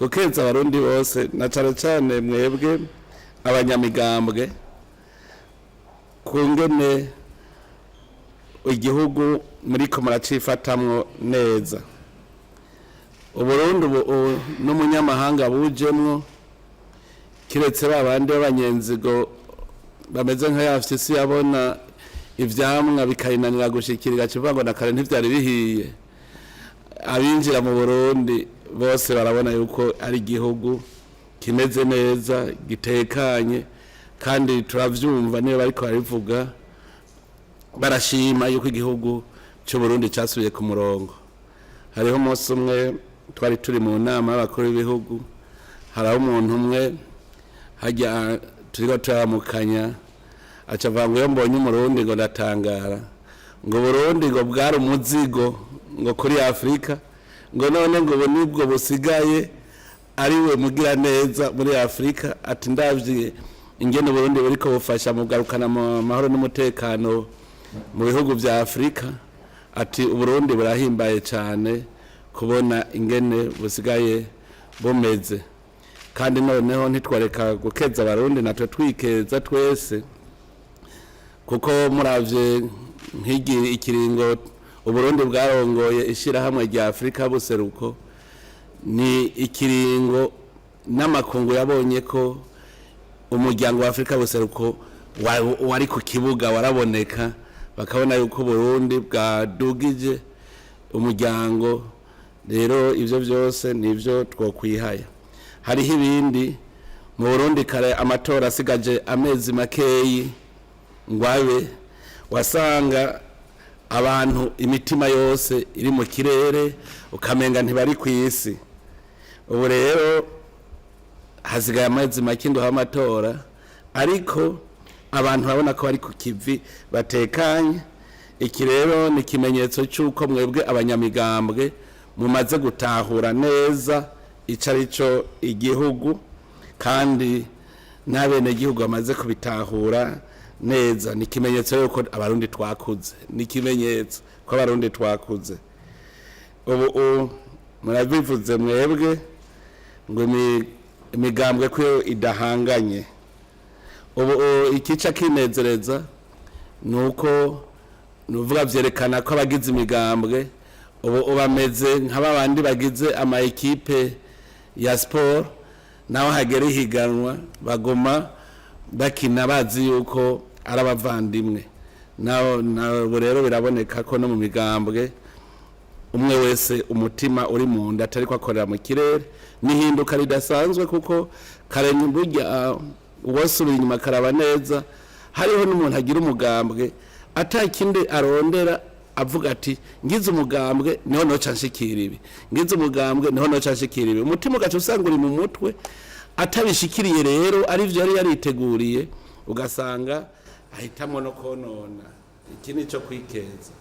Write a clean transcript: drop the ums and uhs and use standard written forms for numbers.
gukeza abarundi bose na cyane mwebwe abanyamigambwe kungene igihugu muri ko muracifatamwo neza. Uburundi n'umunyamahanga bujemwo kiretse babandi b'abanyenzigo bameze nka yafisi yabona ivyamwa bikayinanira gushikirira kivuga ngo nakare ntivyari bihiye. Abinjira mu Burundi bose barabona yuko ari igihugu kimeze neza gitekanye kandi turavyumva niyo bariko barivuga barashima yuko igihugu cyo Burundi cyasubiye ku murongo. Hariho umunsi umwe twari turi mu nama y'abakuru b'ibihugu, haraho umuntu umwe hajya turiko turamukanya acavuga ngo iyo mbonye umurundi ngo ndatangara, ngo Burundi ngo bwari umuzigo ngo kuri Afrika, ngo none ngo nibwo busigaye ari we mugira neza muri Afrika. Ati ndavye ingene Burundi buriko bufasha mu garukana amahoro n'umutekano mu bihugu vya Afrika. Ati Burundi burahimbaye cyane kubona ingene busigaye bumeze, kandi noneho ntitwareka gukeza abarundi natwe twikeza twese, kuko muravye nk'igi ikiringo Uburundi bwarongoye ishirahamwe rya Afrika buseruko ni ikiringo n'amakungu yabonye ko umuryango wa Afrika buseruko wari ku kibuga waraboneka, bakabona yuko Burundi bwadugije umuryango. Rero ivyo byose nivyo twokwihaya. Hariho ibindi mu Burundi kare amatora asigaje amezi makeyi ngwabe wasanga abantu imitima yose iri mu kirere ukamenga ntibari kwisi. Ubu rero hasigaye amezi make ndo amatora, ariko abantu babona ko bari ku kivi batekanye. Iki rero ni kimenyetso cy'uko mwebwe abanyamigambwe mumaze gutahura neza icarico igihugu, kandi n'abene igihugu bamaze kubitahura neza. Ni kimenyetso yuko abarundi twakuze, ni kimenyetso ko abarundi twakuze. Ubu murabivuze mwebwe ngo imigambwe ko idahanganye. Ubu ikica kinezereza nuko nuvuga vyerekana ko abagize imigambwe ubu bameze nk'abandi bagize ama equipe ya sport, naho hagere higanwa bagoma bakina bazi yuko arabavandimwe. Naho rero biraboneka ko no mu migambwe umwe wese umutima uri mu nda atari ko akorera mu kirere. Nihinduka ridasanzwe kuko karenye burya uwasubira inyuma karaba neza. Hariho n'umuntu agira umugambwe atakinde arondera avuga ati ngize umugambwe niho no canshikira ibi, ngize umugambwe niho no canshikira ibi. Umutima ugaca usanga uri mu mutwe atabishikiriye, rero ari byo yari yariteguriye ugasanga ahitamwe no konona. Iki nico kwikeza.